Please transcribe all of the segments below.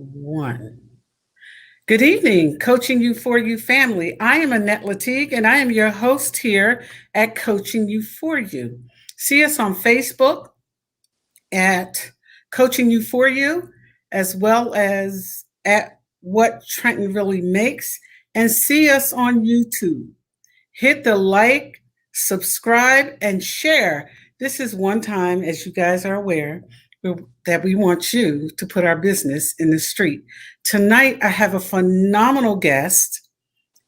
One. Good evening, Coaching You For You family. I am Annette Latigue, and I am your host here at Coaching You For You. See us on Facebook at Coaching You For You, as well as at What Trenton Really Makes, and see us on YouTube. Hit the like, subscribe, and share. This is one time, as you guys are aware, that we want you to put our business in the street. Tonight, I have a phenomenal guest,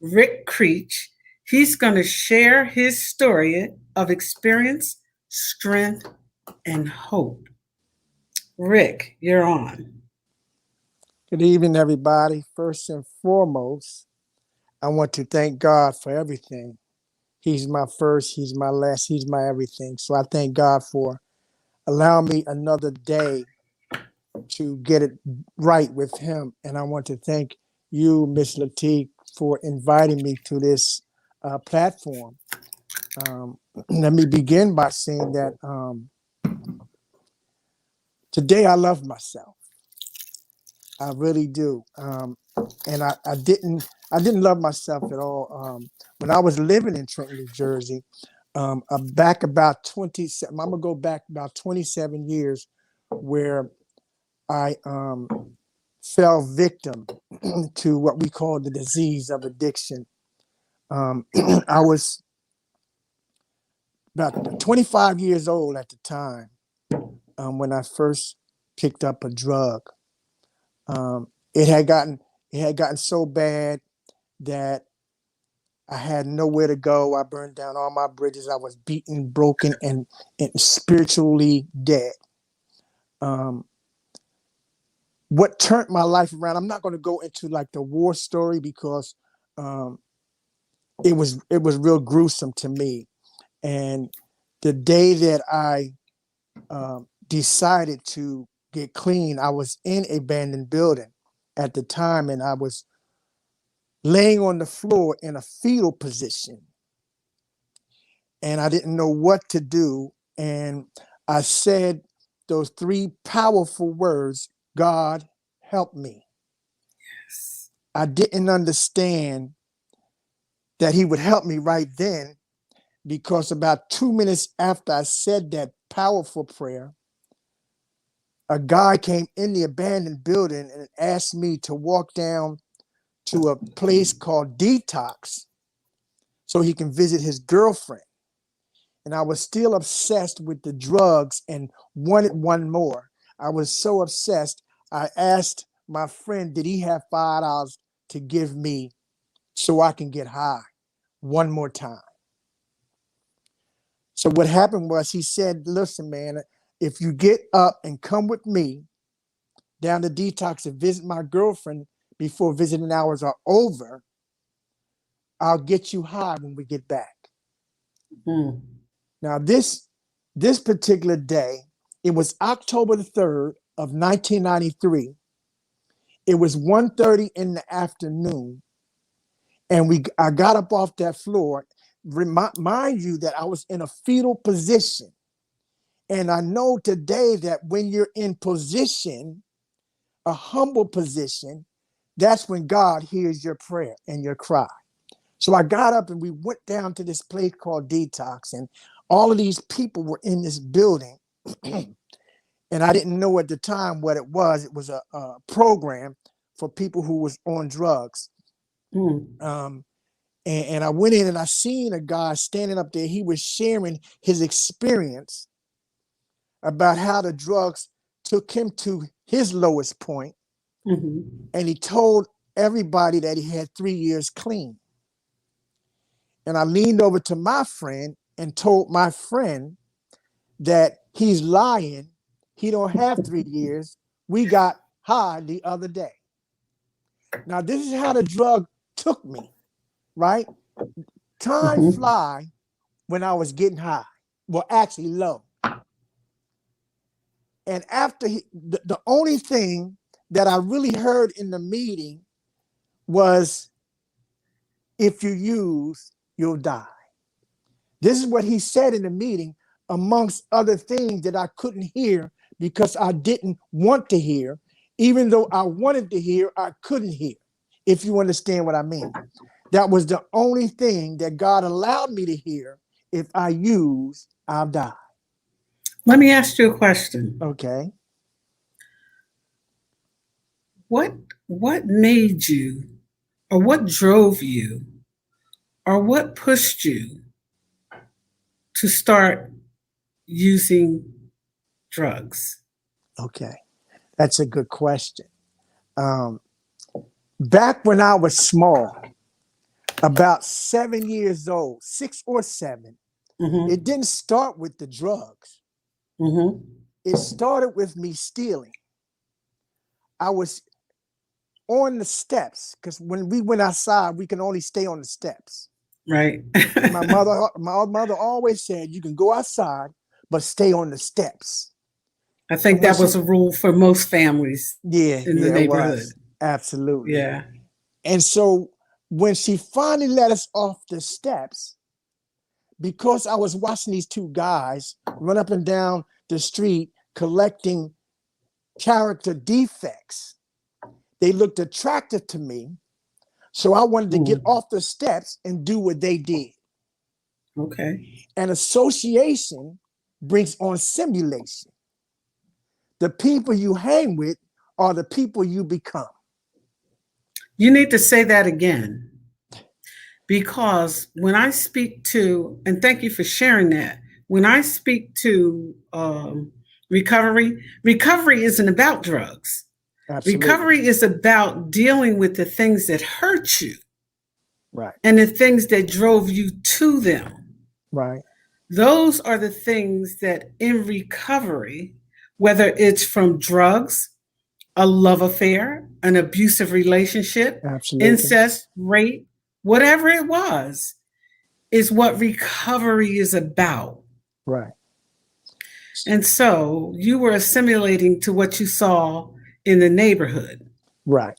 Rick Creech. He's going to share his story of experience, strength, and hope. Rick, you're on. Good evening, everybody. First and foremost, I want to thank God for everything. He's my first, He's my last, He's my everything. So I thank God for allowing me another day to get it right with Him. And I want to thank you, Miss Latique, for inviting me to this platform. Let me begin by saying that today I love myself. I really do. And I didn't love myself at all. When I was living in Trenton, New Jersey, back about 27, I'm gonna go back about 27 years, where I fell victim to what we call the disease of addiction. I was about 25 years old at the time when I first picked up a drug. It had gotten so bad that I had nowhere to go. I burned down all my bridges. I was beaten, broken, and spiritually dead. What turned my life around? I'm not going to go into like the war story because it was real gruesome to me. And the day that I decided to get clean, I was in an abandoned building at the time, and I was laying on the floor in a fetal position, and I didn't know what to do. And I said those three powerful words: God, help me. Yes. I didn't understand that He would help me right then, because about 2 minutes after I said that powerful prayer, a guy came in the abandoned building and asked me to walk down to a place called Detox so he can visit his girlfriend. And I was still obsessed with the drugs and wanted one more. I was so obsessed, I asked my friend, did he have $5 to give me so I can get high one more time? So what happened was, he said, listen, man, if you get up and come with me down to Detox and visit my girlfriend before visiting hours are over, I'll get you high when we get back. Mm. Now, this particular day, it was October the 3rd of 1993. It was 1:30 in the afternoon, and I got up off that floor. Mind you that I was in a fetal position. And I know today that when you're in position, a humble position, that's when God hears your prayer and your cry. So I got up and we went down to this place called Detox, and all of these people were in this building. And I didn't know at the time what it was. It was a program for people who was on drugs. Mm. And I went in and I seen a guy standing up there. He was sharing his experience about how the drugs took him to his lowest point. Mm-hmm. And he told everybody that he had 3 years clean. And I leaned over to my friend and told my friend that he's lying. He don't have 3 years. We got high the other day. Now, this is how the drug took me, right? Time Mm-hmm. fly when I was getting high. Well, actually low. And after the only thing that I really heard in the meeting was, if you use, you'll die. This is what he said in the meeting, amongst other things that I couldn't hear because I didn't want to hear. Even though I wanted to hear, I couldn't hear, if you understand what I mean. That was the only thing that God allowed me to hear. If I use, I'll die. Let me ask you a question. Okay. What what made you, or what drove you, or what pushed you to start using drugs? Okay. That's a good question. Um, Back when I was small, about 7 years old, 6 or 7, it Mm-hmm. didn't start with the drugs. Mm-hmm. It started with me stealing. I was on the steps because when we went outside, we can only stay on the steps. Right. And my mother always said, "You can go outside, but stay on the steps." I And think when that she, was a rule for most families yeah, in the yeah, it neighborhood. was absolutely. Yeah. And so when she finally let us off the steps, because I was watching these two guys run up and down the street collecting character defects, they looked attractive to me. So I wanted to get Mm. off the steps and do what they did. Okay. And association brings on simulation. The people you hang with are the people you become. You need to say that again, because when I speak to, and thank you for sharing that, when I speak to recovery, recovery isn't about drugs. Absolutely. Recovery is about dealing with the things that hurt you Right. and the things that drove you to them. Right. Those are the things that in recovery, whether it's from drugs, a love affair, an abusive relationship, Absolutely. incest, rape, whatever it was, is what recovery is about. Right. And so you were assimilating to what you saw in the neighborhood. Right.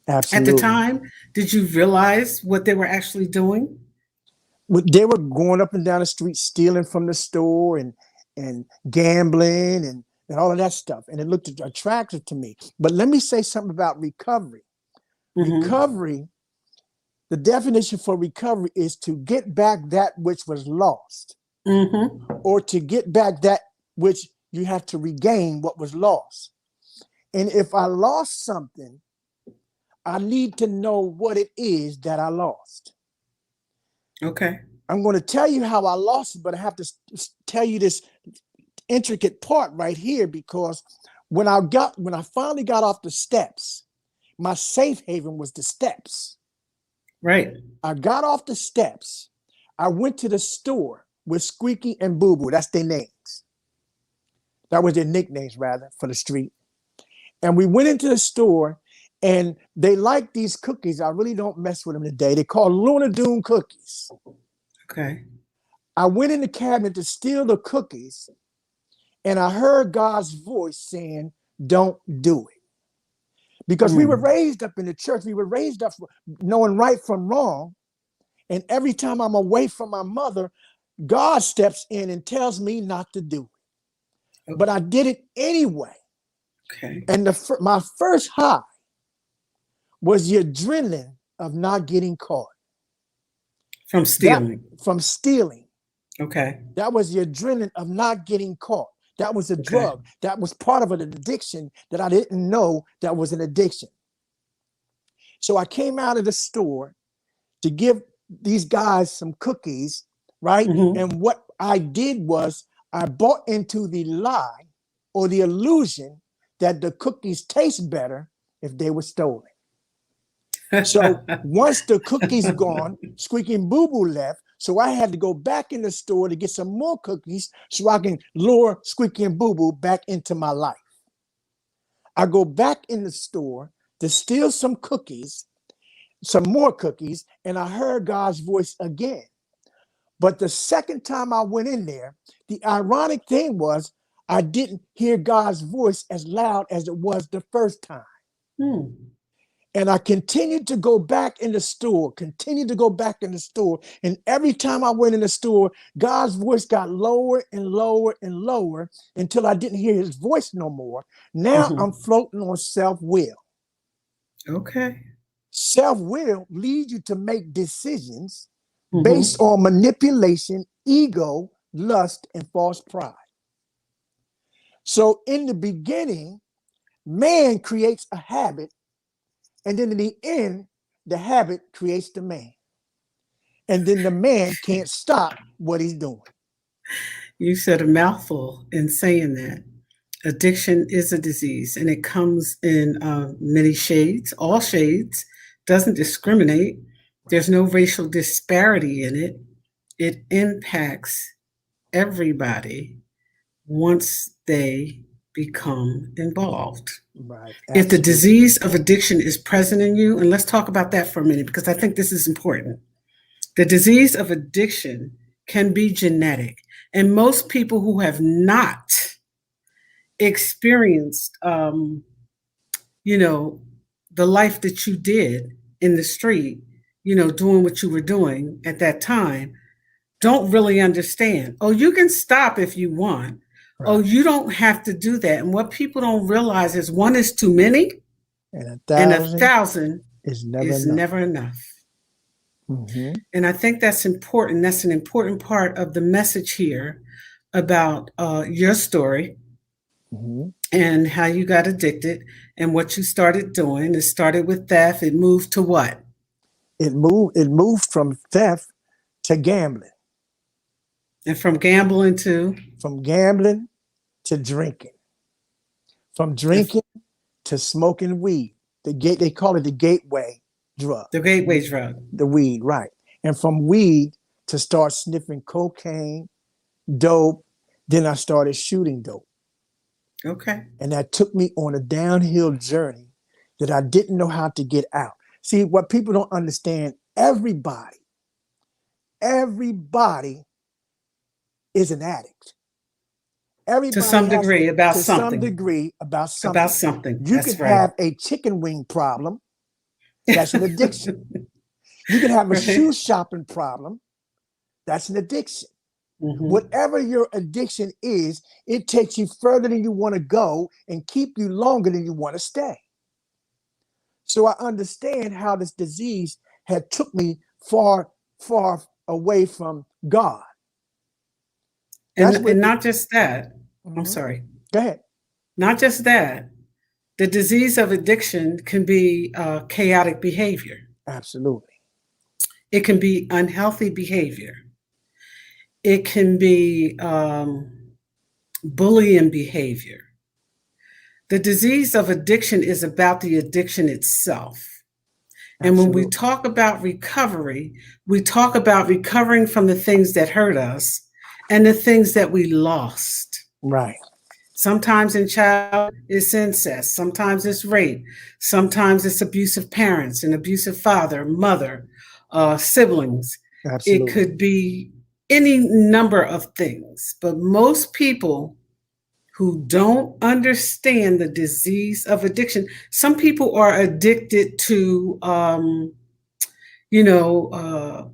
At the Absolutely. time, did you realize what they were actually doing? They were going up and down the street stealing from the store and gambling and all of that stuff. And it looked attractive to me. But let me say something about recovery. Mm-hmm. Recovery, the definition for recovery is to get back that which was lost, Mm-hmm. or to get back that which you have to regain what was lost. And if I lost something, I need to know what it is that I lost. Okay. I'm going to tell you how I lost it, but I have to tell you this intricate part right here, because when I finally got off the steps, my safe haven was the steps. Right. I got off the steps. I went to the store with Squeaky and Boo Boo. That's their names. That was their nicknames, rather, for the street. And we went into the store, and they like these cookies. I really don't mess with them today. They call Luna Doom cookies. Okay. I went in the cabinet to steal the cookies, and I heard God's voice saying, "Don't do it." Because we were Mm. raised up in the church, we were raised up knowing right from wrong. And every time I'm away from my mother, God steps in and tells me not to do it. But I did it anyway. Okay. And my first high was the adrenaline of not getting caught. From That stealing. from stealing. Okay. That was the adrenaline of not getting caught. That was a Okay. drug. That was part of an addiction that I didn't know that was an addiction. So I came out of the store to give these guys some cookies, right? Mm-hmm. And what I did was I bought into the lie or the illusion that the cookies taste better if they were stolen. So once the cookies gone, Squeaking Boo Boo left. So I had to go back in the store to get some more cookies so I can lure Squeaking Boo Boo back into my life. I go back in the store to steal some cookies, some more cookies, and I heard God's voice again. But the second time I went in there, the ironic thing was I didn't hear God's voice as loud as it was the first time. Hmm. And I continued to go back in the store, continued to go back in the store. And every time I went in the store, God's voice got lower and lower and lower until I didn't hear his voice no more. Now I'm Mhm. floating on self-will. Okay. Self-will leads you to make decisions based Mhm. on manipulation, ego, lust, and false pride. So in the beginning, man creates a habit, and then in the end, the habit creates the man. And then the man can't stop what he's doing. You said a mouthful in saying that. Addiction is a disease, and it comes in many shades, all shades, doesn't discriminate. There's no racial disparity in it. It impacts everybody once they become involved. Right, If the absolutely. disease of addiction is present in you, and let's talk about that for a minute because I think this is important. The disease of addiction can be genetic, and most people who have not experienced, you know, the life that you did in the street, doing what you were doing at that time, don't really understand. Oh, you can stop if you want. Oh, Right. you don't have to do that. And what people don't realize is one is too many, And a and a thousand thousand is never is enough. never enough. Mm-hmm. And I think that's important. That's an important part of the message here about your story Mm-hmm. and how you got addicted and what you started doing. It started with theft. It moved to what? It moved from theft to gambling, And from gambling to from gambling to drinking, from the, drinking to smoking weed. They call it the gateway drug, the gateway drug. the weed, right? And from weed to start sniffing cocaine, dope. Then I started shooting dope. Okay. And that took me on a downhill journey that I didn't know how to get out. See, what people don't understand, everybody is an addict. To Everybody some has degree, about to some something. degree about About something. something. You can That's right. have a chicken wing problem, that's an addiction. You can have a Right. shoe shopping problem, that's an addiction. Hmm. Whatever your addiction is, it takes you further than you want to go and keep you longer than you want to stay. So I understand how this disease had took me far, far away from God. And That's what and it. not just that. I'm Mhm. sorry. Go ahead. Not just that. The disease of addiction can be chaotic behavior. Absolutely. It can be unhealthy behavior. It can be bullying behavior. The disease of addiction is about the addiction itself. And when we Absolutely. talk about recovery, we talk about recovering from the things that hurt us and the things that we lost. Right. Sometimes in childhood, it's incest. Sometimes it's rape. Sometimes it's abusive parents, an abusive father, mother, siblings. It Absolutely. could be any number of things. But most people who don't understand the disease of addiction, some people are addicted to,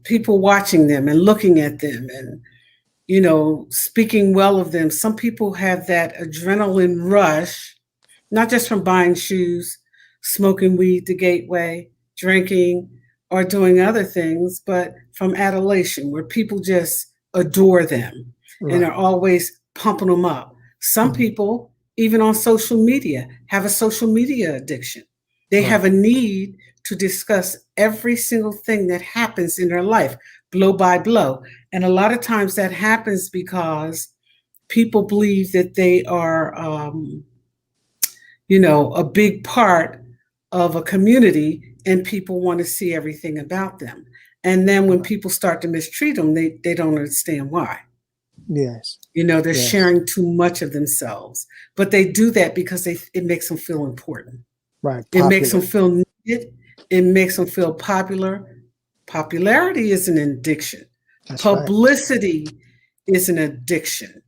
people watching them and looking at them and speaking well of them. Some people have that adrenaline rush, not just from buying shoes, smoking weed the gateway, drinking, or doing other things, but from adulation, where people just adore them and are Right. always pumping them up. Some Mhm. people, even on social media, have a social media addiction. They have Right. a need to discuss every single thing that happens in their life, blow by blow. And a lot of times that happens because people believe that they are, a big part of a community and people want to see everything about them. And then when Right. people start to mistreat them, they don't understand why. Yes. They're Yes. sharing too much of themselves. But they do that because it makes them feel important. Right. It makes them Popular. feel needed. It makes them feel popular. Popularity is an addiction. That's right. Publicity is an addiction.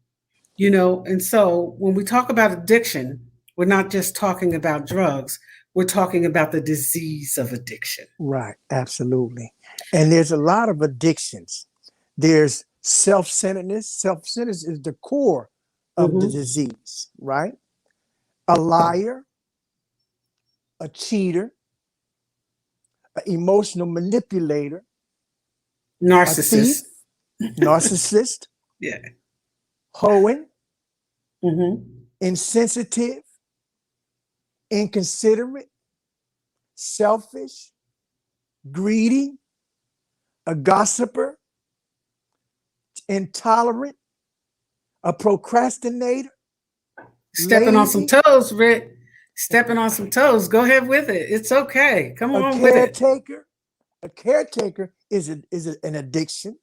And so when we talk about addiction, we're not just talking about drugs. we're talking about the disease of addiction. Right, absolutely. And there's a lot of addictions. There's self-centeredness. Self-centeredness is the core of the Mm-hmm. disease, right? A liar, a cheater, an emotional manipulator, a thief, Narcissist. narcissist, Yeah. hoeing, Mm-hmm. insensitive, inconsiderate, selfish, greedy, a gossiper, intolerant, a procrastinator, Stepping on some lazy, toes, Rick. Stepping on some toes. Go ahead with it. It's okay. Come a on with it. caretaker. A caretaker an addiction,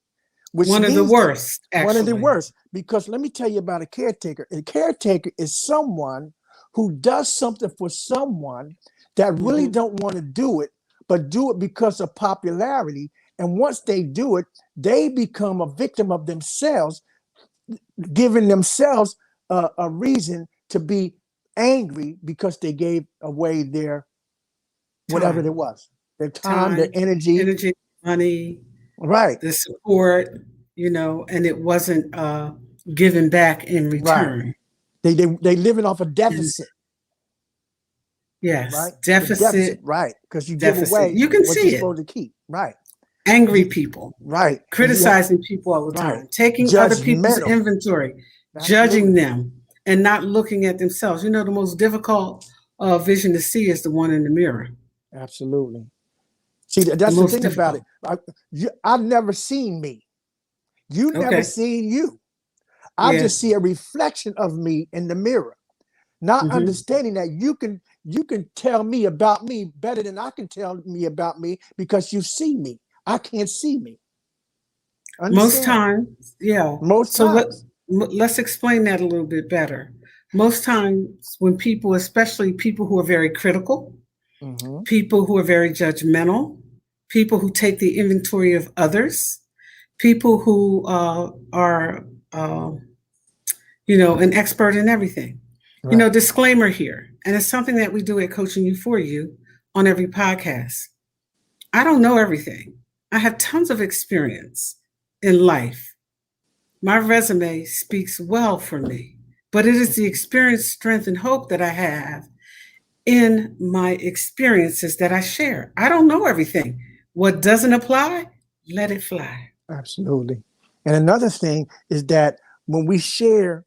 which One of the means that worst, one of the actually. worst. Because let me tell you about a caretaker. A caretaker is someone who does something for someone that really Mm-hmm. don't want to do it, but do it because of popularity. And once they do it, they become a victim of themselves, giving themselves a reason to be angry because they gave away their whatever it Time. was, their time, their Time, energy. energy, money, Right, the support, and it wasn't given back in right. return. They living off a And deficit, yes, right? The deficit, deficit, right? Because you give deficit. away You can what you're see it. supposed to keep, right? Angry You, people, right, and you have criticizing people all the right, time, taking other people's judgmental, inventory, judging absolutely, them, and not looking at themselves. The most difficult vision to see is the one in the mirror. absolutely. See, The that's the most thing about it. difficult. I've never seen me. You never Okay. seen you. I just Yes. see a reflection of me in the mirror, not Hmm. understanding that you can tell me about me better than I can tell me about me because you see me. I can't see me. Most Understand? times, yeah. Most So times. let's explain that a little bit better. Most times, when people, especially people who are very critical, Hmm. people who are very judgmental, people who take the inventory of others, people who are, uh, an expert in everything. Right. Disclaimer here, and it's something that we do at Coaching You For You on every podcast. I don't know everything. I have tons of experience in life. My resume speaks well for me, but it is the experience, strength, and hope that I have in my experiences that I share. I don't know everything. What doesn't apply, let it fly. Absolutely. And another thing is that when we share,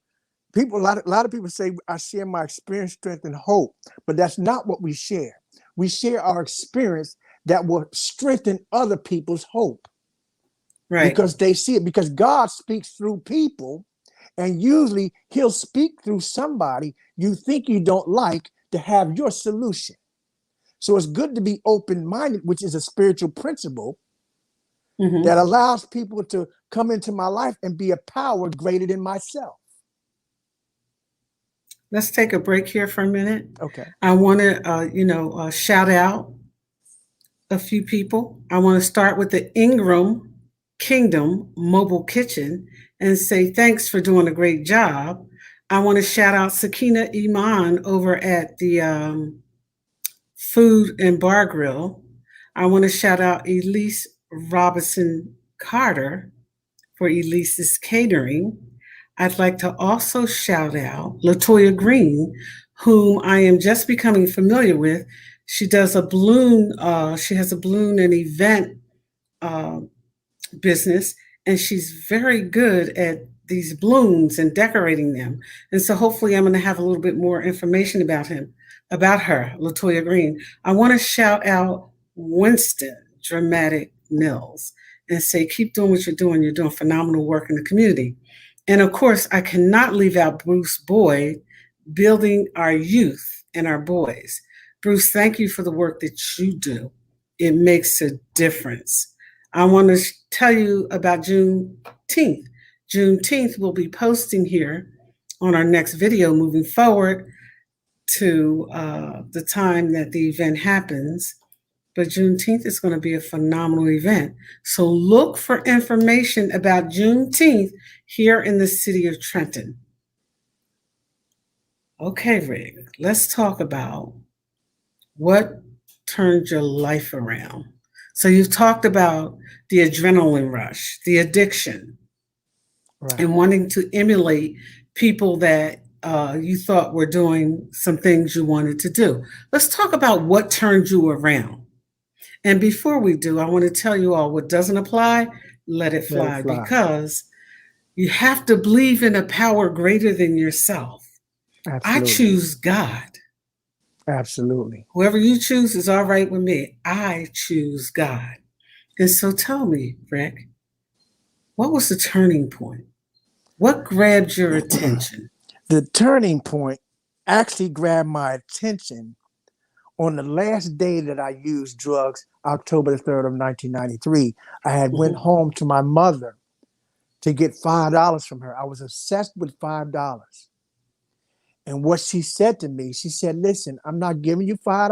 people a lot of people say I share my experience, strength, and hope, but that's not what we share. We share our experience that will strengthen other people's hope Right. because they see it. Because God speaks through people, and usually He'll speak through somebody you think you don't like to have your solution. So it's good to be open minded, which is a spiritual principle that Hmm. allows people to come into my life and be a power greater than myself. Let's take a break here for a minute. Okay. I want to, shout out a few people. I want to start with the Ingram Kingdom Mobile Kitchen and say thanks for doing a great job. I want to shout out Sakina Iman over at the Food and Bar Grill. I want to shout out Elise Robinson Carter for Elise's Catering. I'd like to also shout out Latoya Green, whom I am just becoming familiar with. She does a balloon. She has a balloon and event uh, business, and she's very good at these balloons and decorating them. And so hopefully I'm going to have a little bit more information about her, Latoya Green. I want to shout out Winston Dramatic Mills and say, keep doing what you're doing. You're doing phenomenal work in the community. And of course, I cannot leave out Bruce Boyd, building our youth and our boys. Bruce, thank you for the work that you do. It makes a difference. I want to tell you about Juneteenth. Juneteenth will be posting here on our next video moving forward to the time that the event happens. But Juneteenth is going to be a phenomenal event. So look for information about Juneteenth here in the city of Trenton. Okay, Rick, let's talk about What turned your life around? So you've talked about the adrenaline rush, the addiction, Right. and wanting to emulate people that you thought were doing some things you wanted to do. Let's talk about what turned you around. And before we do, I want to tell you all what doesn't apply, let it Let it fly, fly. because you have to believe in a power greater than yourself. I Absolutely. choose God. Absolutely. Whoever you choose is all right with me. I choose God. And so tell me, Rick, what was the turning point? What grabbed your attention? The turning point actually grabbed my attention on the last day that I used drugs, October the 3rd of 1993. I had went Mhm. home to my mother to get $5 from her. I was obsessed with $5. And what she said to me, she said, listen, I'm not giving you $5.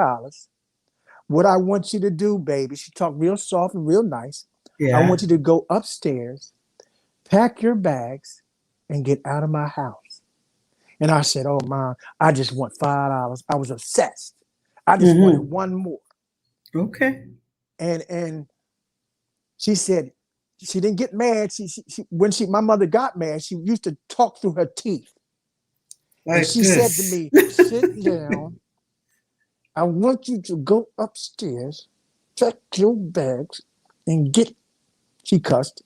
What I want you to do, baby, she talked real soft and real nice. I Yeah. want you to go upstairs, pack your bags, and get out of my house. And I said, oh, Mom, I just want $5. I was obsessed. I just wanted Hmm. one more. Okay. And she said, she didn't get mad. When my mother got mad, she used to talk through her teeth. And Like she said to this. me, sit down. I want you to go upstairs, pack your bags, and she cussed,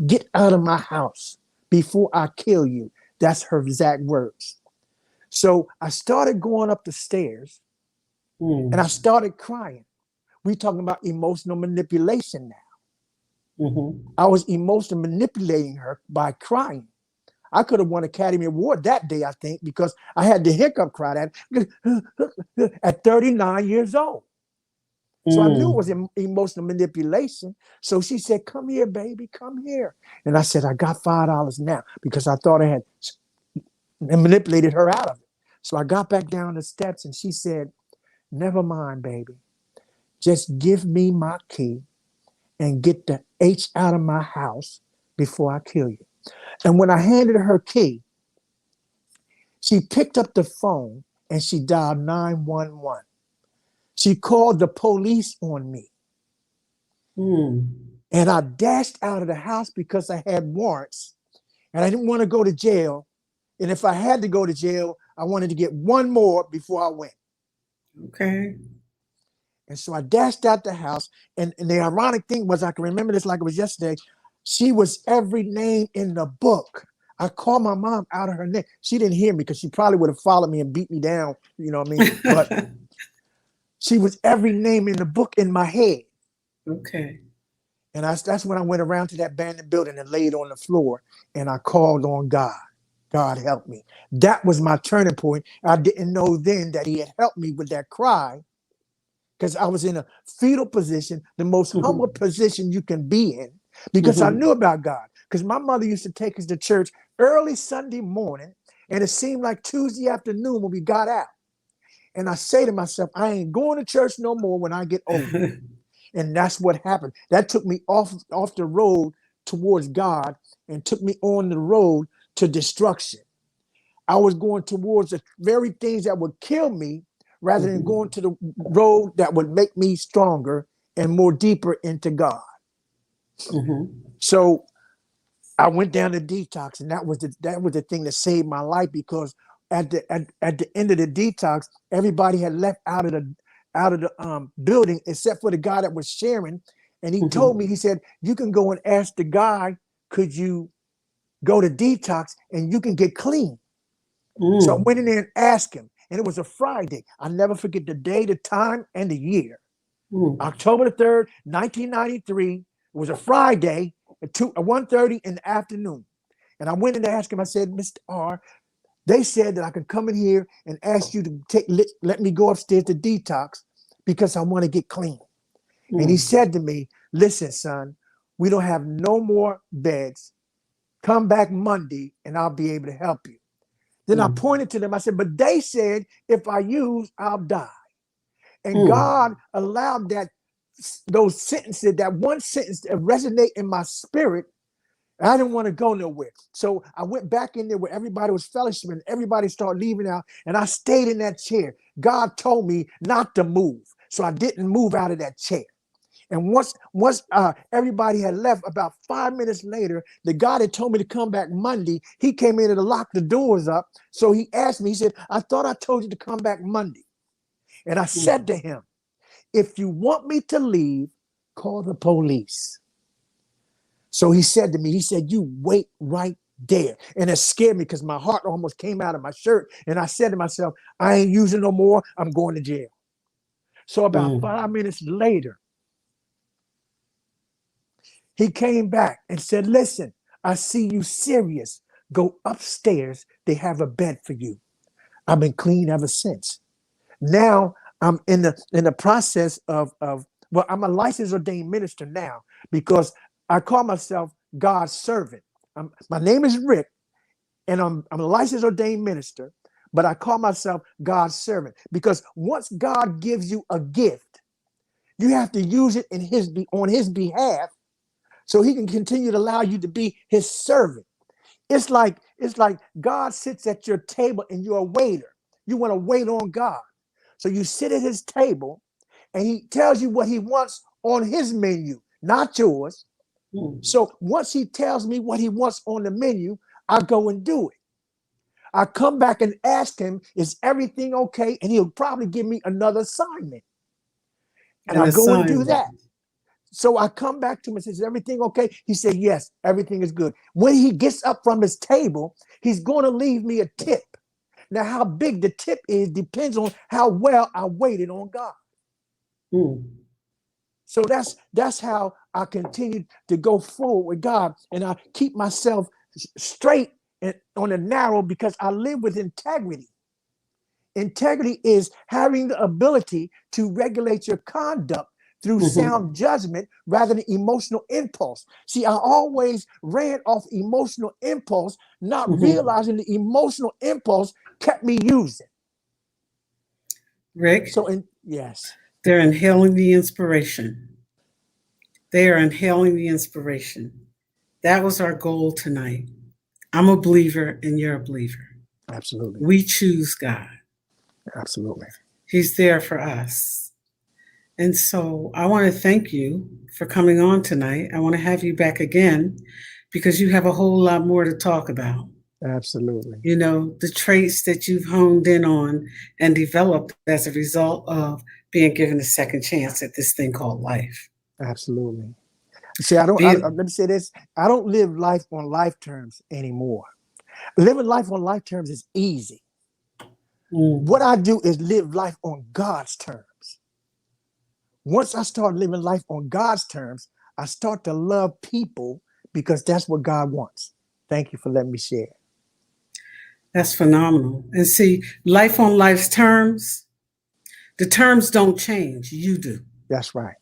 get out of my house before I kill you. That's her exact words. So I started going up the stairs and I Mm. started crying. We talking about emotional manipulation now. Hmm. I was emotionally manipulating her by crying. I could have won Academy Award that day, I think, because I had the hiccup cry at 39 years old. So I knew it was Mm. emotional manipulation. So she said, come here, baby, come here. And I said, I got $5 now because I thought I had manipulated her out of it. So I got back down the steps and she said, never mind, baby. Just give me my key and get the H out of my house before I kill you. And when I handed her key, she picked up the phone and she dialed 911. She called the police on me. Mm. And I dashed out of the house because I had warrants and I didn't want to go to jail. And if I had to go to jail, I wanted to get one more before I went. Okay. And so I dashed out the house. And the ironic thing was, I can remember this like it was yesterday. She was every name in the book. I called my mom out of her name. She didn't hear me because she probably would have followed me and beat me down. You know what I mean? But she was every name in the book in my head. Okay. And that's when I went around to that abandoned building and laid on the floor and I called on God. God help me. That was my turning point. I didn't know then that He had helped me with that cry because I was in a fetal position, the most humble Hmm. position you can be in, because I Hmm. knew about God. Because my mother used to take us to church early Sunday morning, and it seemed like Tuesday afternoon when we got out. And I say to myself, I ain't going to church no more when I get older. And that's what happened. That took me off the road towards God and took me on the road to destruction. I was going towards the very things that would kill me rather than going Hmm. to the road that would make me stronger and more deeper into God. Hmm. So I went down to detox, and that was the thing that saved my life because at the end of the detox, everybody had left out of the building except for the guy that was sharing. And he told me, Hmm. he said, you can go and ask the guy, could you go to detox and you can get clean? So I Mm. went in there and asked him, and it was a Friday. I never forget the day, the time, and the year. Mm. October the 3rd, 1993. It was a Friday at 1:30 in the afternoon. And I went in to ask him, I said, Mr. R, they said that I could come in here and ask you to let me go upstairs to detox because I want to get clean. And he Mm. said to me, listen, son, we don't have no more beds. Come back Monday and I'll be able to help you. Then I Mm. pointed to them. I said, but they said if I use, I'll die. And Mm. God allowed those sentences, that one sentence to resonate in my spirit. I didn't want to go nowhere. So I went back in there where everybody was fellowshipping. Everybody started leaving out. And I stayed in that chair. God told me not to move. So I didn't move out of that chair. And once everybody had left, about 5 minutes later, the guy that told me to come back Monday, he came in and locked the doors up. So he asked me, he said, I thought I told you to come back Monday. And I said to him, if you want me to leave, call the police. So he said to me, he said, you wait right there. And it scared me because my heart almost came out of my shirt. And I said to myself, I ain't using no more. I'm going to jail. So about 5 minutes later, he came back and said, listen, I see you serious. Go upstairs. They have a bed for you. I've been clean ever since. Now I'm in the process of well, I'm a licensed ordained minister now because I call myself God's servant. My name is Rick, and I'm a licensed ordained minister, but I call myself God's servant because once God gives you a gift, you have to use it on his behalf so he can continue to allow you to be his servant. It's like God sits at your table and you're a waiter. You want to wait on God. So you sit at his table and he tells you what he wants on his menu, not yours. So once he tells me what he wants on the menu, I go and do it. I come back and ask him, is everything okay? And he'll probably give me another assignment. And An I go and do assignment. that. So I come back to him and says, everything okay? He said, yes, everything is good. When he gets up from his table, he's going to leave me a tip. Now, how big the tip is depends on how well I waited on God. So that's how I continue to go forward with God. And I keep myself straight and on the narrow because I live with integrity. Integrity is having the ability to regulate your conduct through sound judgment rather than emotional impulse. See, I always ran off emotional impulse, not realizing the emotional impulse kept me using. Rick, Yes, they're inhaling the inspiration. They are inhaling the inspiration. That was our goal tonight. I'm a believer and you're a believer. absolutely, We choose God. absolutely, He's there for us. And so I want to thank you for coming on tonight. I want to have you back again because you have a whole lot more to talk about. absolutely, You know, the traits that you've honed in on and developed as a result of being given a second chance at this thing called life. absolutely. See, let me say this. I don't live life on life terms anymore. Living life on life terms is easy. What I do is live life on God's terms. Once I start living life on God's terms, I start to love people because that's what God wants. Thank you for letting me share. That's phenomenal. And see, life on life's terms, the terms don't change, you do. That's right.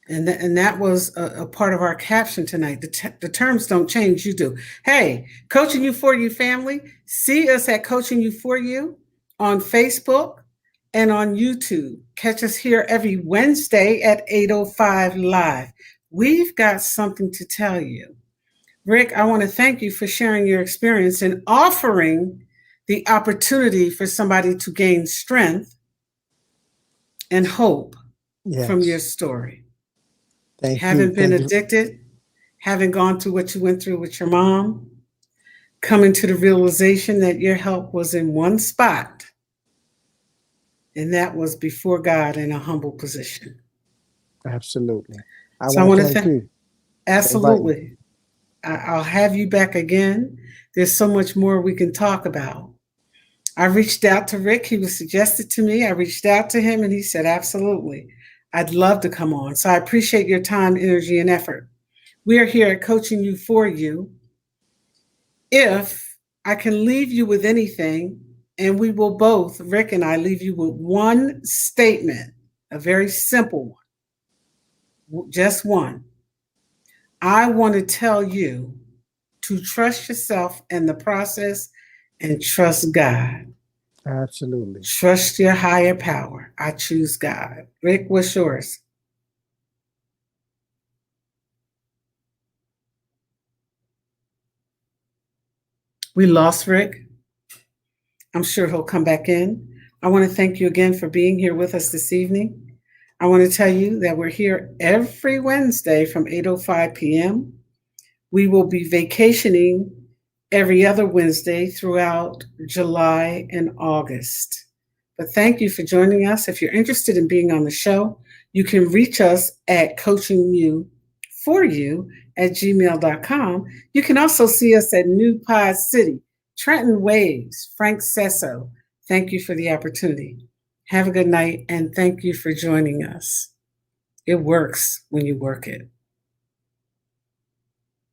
And that was a part of our caption tonight. The terms don't change, you do. Hey, Coaching You For You family, see us at Coaching You For You on Facebook and on YouTube. Catch us here every Wednesday at 8:05 live. We've got something to tell you. Rick, I want to thank you for sharing your experience and offering the opportunity for somebody to gain strength and hope from your Yes. story. Thank you. Having been Thank you. addicted, having gone through what you went through with your mom, coming to the realization that your help was in one spot, and that was before God in a humble position. Absolutely. I So I want want to to thank thank, you for inviting me. absolutely. I'll have you back again. There's so much more we can talk about. I reached out to Rick. He was suggested to me. I reached out to him and he said, absolutely. I'd love to come on. So I appreciate your time, energy, and effort. We are here at Coaching You For You. If I can leave you with anything, and we will both, Rick and I, leave you with one statement, a very simple one, just one. I want to tell you to trust yourself in the process and trust God. Absolutely. Trust your higher power. I choose God. Rick, what's yours? We lost Rick. I'm sure he'll come back in. I want to thank you again for being here with us this evening. I want to tell you that we're here every Wednesday from 8:05 p.m. We will be vacationing every other Wednesday throughout July and August. But thank you for joining us. If you're interested in being on the show, you can reach us at coachingyou4you at gmail.com. You can also see us at New Pod City, Trenton Waves, Frank Sesso. Thank you for the opportunity. Have a good night, and thank you for joining us. It works when you work it.